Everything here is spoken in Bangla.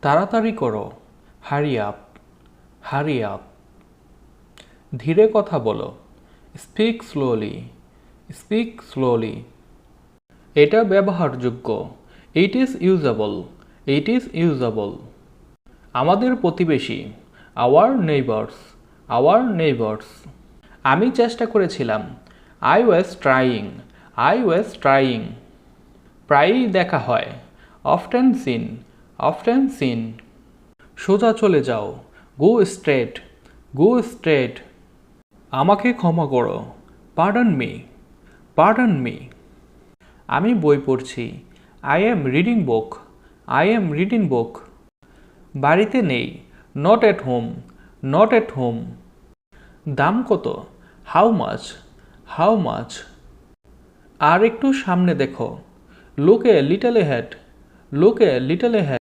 তাড়াতাড়ি করো, হারি আপ, হারি আপ। ধীরে কথা বলো, স্পিক স্লোলি, স্পিক স্লোলি। এটা ব্যবহারযোগ্য, it is usable, it is usable. আমাদের প্রতিবেশী, আওয়ার নেইবার্স, আওয়ার নেইবার্স। আমি চেষ্টা করেছিলাম, I was trying, I was trying. প্রায়ই দেখা হয়, অফটেন সিন, অফটেন সিন। সোজা চলে যাও, গো স্ট্রেট, গো স্ট্রেট। আমাকে ক্ষমা করো, পার্ডন মি, পার্ডন মি। আমি বই পড়ছি, I am reading book, I am reading book. বাড়িতে নেই, not at home, not at home. দাম কত, হাউ মাচ, হাউ মাচ। আর একটু সামনে দেখো, look a little head, look a little head.